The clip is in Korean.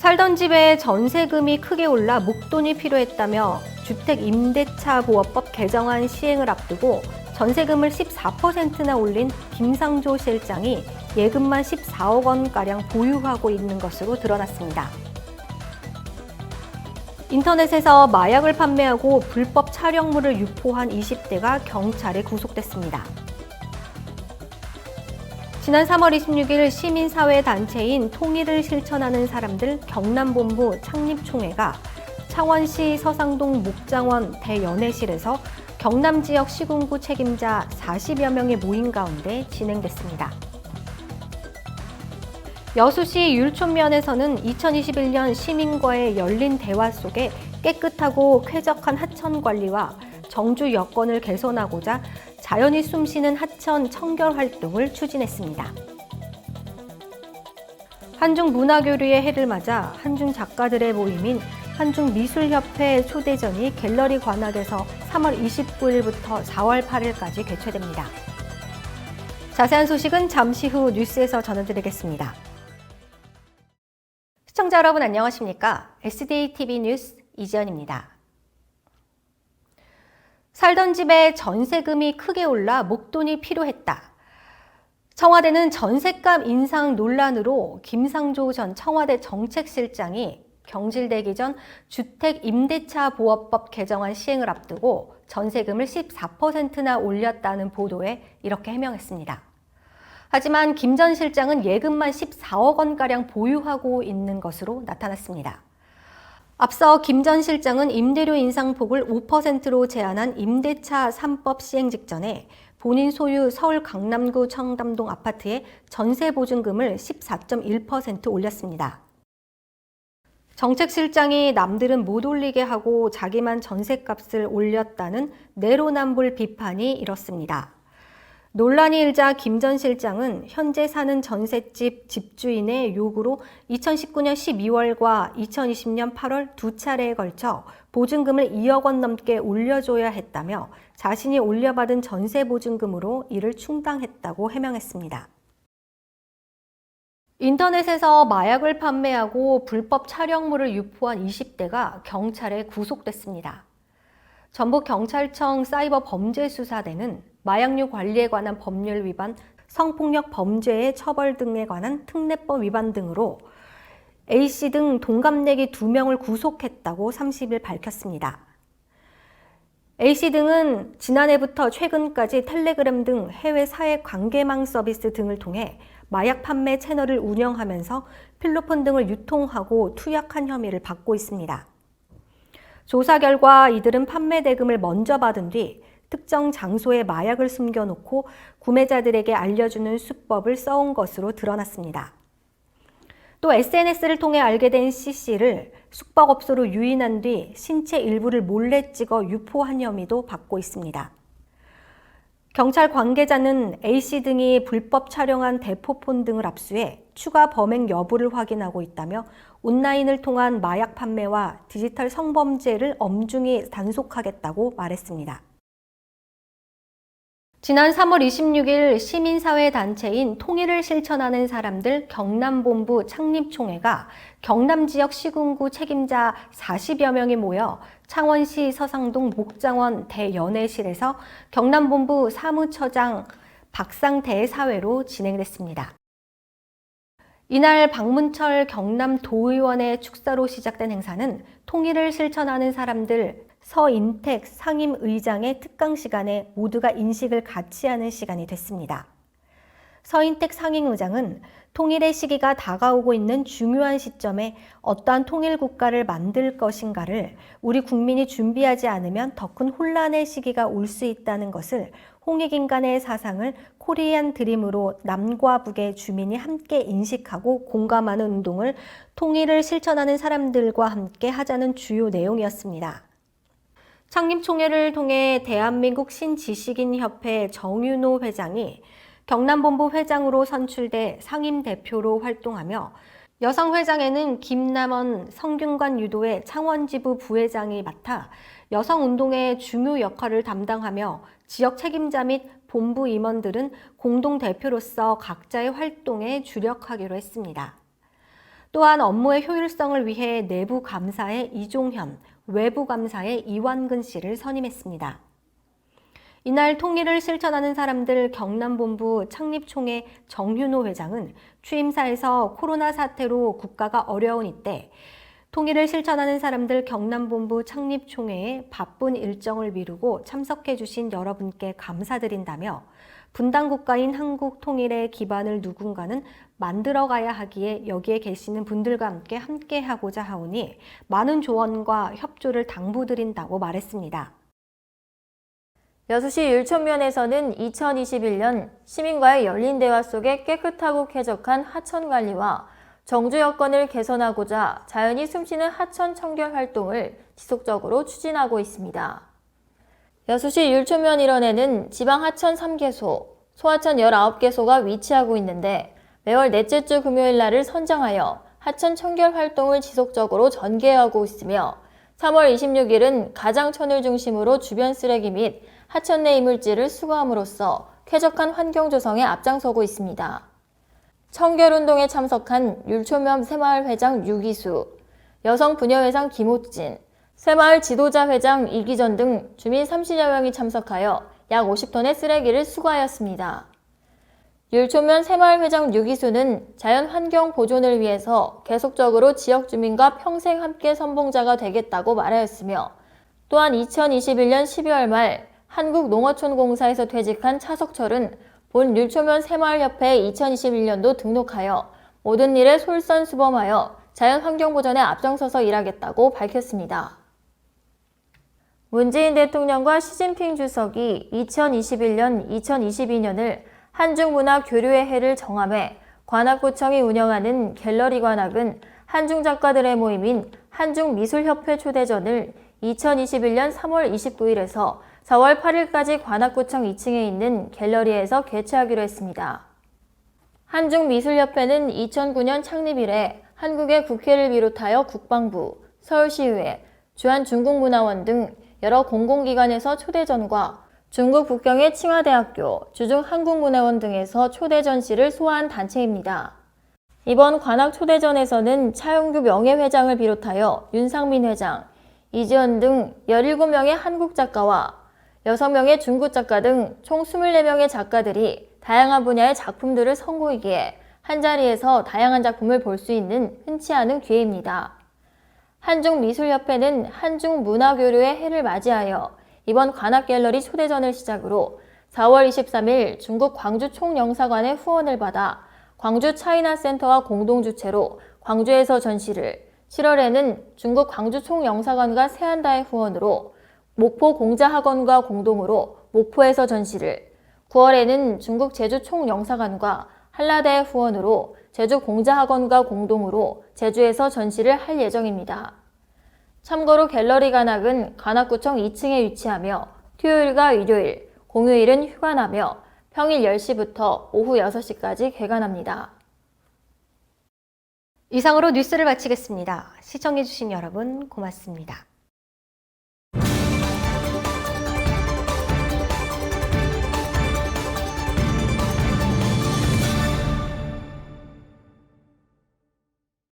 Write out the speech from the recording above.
살던 집에 전세금이 크게 올라 목돈이 필요했다며 주택임대차보호법 개정안 시행을 앞두고 전세금을 14%나 올린 김상조 실장이 예금만 14억 원가량 보유하고 있는 것으로 드러났습니다. 인터넷에서 마약을 판매하고 불법 촬영물을 유포한 20대가 경찰에 구속됐습니다. 지난 3월 26일 시민사회단체인 통일을 실천하는 사람들 경남본부 창립총회가 창원시 서상동 목장원 대연회실에서 경남 지역 시군구 책임자 40여 명의 모임 가운데 진행됐습니다. 여수시 율촌면에서는 2021년 시민과의 열린 대화 속에 깨끗하고 쾌적한 하천 관리와 정주 여건을 개선하고자 자연이 숨쉬는 하천 청결 활동을 추진했습니다. 한중 문화교류의 해를 맞아 한중 작가들의 모임인 한중미술협회 초대전이 갤러리 관악에서 3월 29일부터 4월 8일까지 개최됩니다. 자세한 소식은 잠시 후 뉴스에서 전해드리겠습니다. 시청자 여러분 안녕하십니까? SDTV 뉴스 이지연입니다. 살던 집에 전세금이 크게 올라 목돈이 필요했다. 청와대는 전셋값 인상 논란으로 김상조 전 청와대 정책실장이 경질되기 전 주택임대차보호법 개정안 시행을 앞두고 전세금을 14%나 올렸다는 보도에 이렇게 해명했습니다. 하지만 김 전 실장은 예금만 14억 원가량 보유하고 있는 것으로 나타났습니다. 앞서 김 전 실장은 임대료 인상폭을 5%로 제한한 임대차 3법 시행 직전에 본인 소유 서울 강남구 청담동 아파트의 전세보증금을 14.1% 올렸습니다. 정책실장이 남들은 못 올리게 하고 자기만 전세값을 올렸다는 내로남불 비판이 일었습니다. 논란이 일자 김 전 실장은 현재 사는 전셋집 집주인의 요구로 2019년 12월과 2020년 8월 두 차례에 걸쳐 보증금을 2억 원 넘게 올려줘야 했다며 자신이 올려받은 전세보증금으로 이를 충당했다고 해명했습니다. 인터넷에서 마약을 판매하고 불법 촬영물을 유포한 20대가 경찰에 구속됐습니다. 전북경찰청 사이버범죄수사대는 마약류 관리에 관한 법률 위반, 성폭력 범죄의 처벌 등에 관한 특례법 위반 등으로 A씨 등 동갑내기 2명을 구속했다고 30일 밝혔습니다. A씨 등은 지난해부터 최근까지 텔레그램 등 해외 사회관계망 서비스 등을 통해 마약 판매 채널을 운영하면서 필로폰 등을 유통하고 투약한 혐의를 받고 있습니다. 조사 결과 이들은 판매 대금을 먼저 받은 뒤 특정 장소에 마약을 숨겨놓고 구매자들에게 알려주는 수법을 써온 것으로 드러났습니다. 또 SNS를 통해 알게 된 C씨를 숙박업소로 유인한 뒤 신체 일부를 몰래 찍어 유포한 혐의도 받고 있습니다. 경찰 관계자는 A씨 등이 불법 촬영한 대포폰 등을 압수해 추가 범행 여부를 확인하고 있다며 온라인을 통한 마약 판매와 디지털 성범죄를 엄중히 단속하겠다고 말했습니다. 지난 3월 26일 시민사회단체인 통일을 실천하는 사람들 경남본부 창립총회가 경남 지역 시군구 책임자 40여 명이 모여 창원시 서상동 목장원 대연회실에서 경남본부 사무처장 박상 대사회로 진행됐습니다. 이날 박문철 경남도의원의 축사로 시작된 행사는 통일을 실천하는 사람들 서인택 상임의장의 특강 시간에 모두가 인식을 같이 하는 시간이 됐습니다. 서인택 상임의장은 통일의 시기가 다가오고 있는 중요한 시점에 어떠한 통일 국가를 만들 것인가를 우리 국민이 준비하지 않으면 더 큰 혼란의 시기가 올 수 있다는 것을 홍익인간의 사상을 코리안 드림으로 남과 북의 주민이 함께 인식하고 공감하는 운동을 통일을 실천하는 사람들과 함께 하자는 주요 내용이었습니다. 창립총회를 통해 대한민국 신지식인협회 정윤호 회장이 경남본부 회장으로 선출돼 상임대표로 활동하며 여성회장에는 김남원 성균관 유도회 창원지부 부회장이 맡아 여성운동의 중요 역할을 담당하며 지역 책임자 및 본부 임원들은 공동대표로서 각자의 활동에 주력하기로 했습니다. 또한 업무의 효율성을 위해 내부 감사에 이종현, 외부 감사에 이완근 씨를 선임했습니다. 이날 통일을 실천하는 사람들 경남본부 창립총회 정윤호 회장은 취임사에서 코로나 사태로 국가가 어려운 이때 통일을 실천하는 사람들 경남본부 창립총회에 바쁜 일정을 미루고 참석해 주신 여러분께 감사드린다며 분단 국가인 한국 통일의 기반을 누군가는 만들어가야 하기에 여기에 계시는 분들과 함께 하고자 하오니 많은 조언과 협조를 당부드린다고 말했습니다. 여수시 율촌면에서는 2021년 시민과의 열린 대화 속에 깨끗하고 쾌적한 하천 관리와 정주 여건을 개선하고자 자연이 숨쉬는 하천 청결 활동을 지속적으로 추진하고 있습니다. 여수시 율촌면 일원에는 지방 하천 3개소, 소하천 19개소가 위치하고 있는데 매월 넷째 주 금요일 날을 선정하여 하천 청결 활동을 지속적으로 전개하고 있으며 3월 26일은 가장천을 중심으로 주변 쓰레기 및 하천 내 이물질을 수거함으로써 쾌적한 환경 조성에 앞장서고 있습니다. 청결운동에 참석한 율촌면 새마을 회장 유기수, 여성 부녀회장 김호진, 새마을 지도자 회장 이기전 등 주민 30여 명이 참석하여 약 50톤의 쓰레기를 수거하였습니다. 율촌면 새마을 회장 유기수는 자연 환경 보존을 위해서 계속적으로 지역 주민과 평생 함께 선봉자가 되겠다고 말하였으며 또한 2021년 12월 말 한국농어촌공사에서 퇴직한 차석철은 본 율촌면 새마을협회에 2021년도 등록하여 모든 일에 솔선수범하여 자연환경보전에 앞장서서 일하겠다고 밝혔습니다. 문재인 대통령과 시진핑 주석이 2021년, 2022년을 한중문화교류의 해를 정함해 관악구청이 운영하는 갤러리 관악은 한중 작가들의 모임인 한중미술협회 초대전을 2021년 3월 29일에서 4월 8일까지 관악구청 2층에 있는 갤러리에서 개최하기로 했습니다. 한중미술협회는 2009년 창립 이래 한국의 국회를 비롯하여 국방부, 서울시의회, 주한중국문화원 등 여러 공공기관에서 초대전과 중국 북경의 칭화대학교, 주중한국문화원 등에서 초대전시를 소화한 단체입니다. 이번 관악 초대전에서는 차용규 명예회장을 비롯하여 윤상민 회장, 이지연 등 17명의 한국 작가와 6명의 중국 작가 등 총 24명의 작가들이 다양한 분야의 작품들을 선보이기에 한자리에서 다양한 작품을 볼 수 있는 흔치 않은 기회입니다. 한중미술협회는 한중문화교류의 해를 맞이하여 이번 관악갤러리 초대전을 시작으로 4월 23일 중국 광주 총영사관의 후원을 받아 광주 차이나센터와 공동주최로 광주에서 전시를, 7월에는 중국 광주 총영사관과 세안다의 후원으로 목포 공자학원과 공동으로 목포에서 전시를, 9월에는 중국 제주 총영사관과 한라대의 후원으로 제주 공자학원과 공동으로 제주에서 전시를 할 예정입니다. 참고로 갤러리 관악은 관악구청 2층에 위치하며 토요일과 일요일, 공휴일은 휴관하며 평일 10시부터 오후 6시까지 개관합니다. 이상으로 뉴스를 마치겠습니다. 시청해주신 여러분 고맙습니다.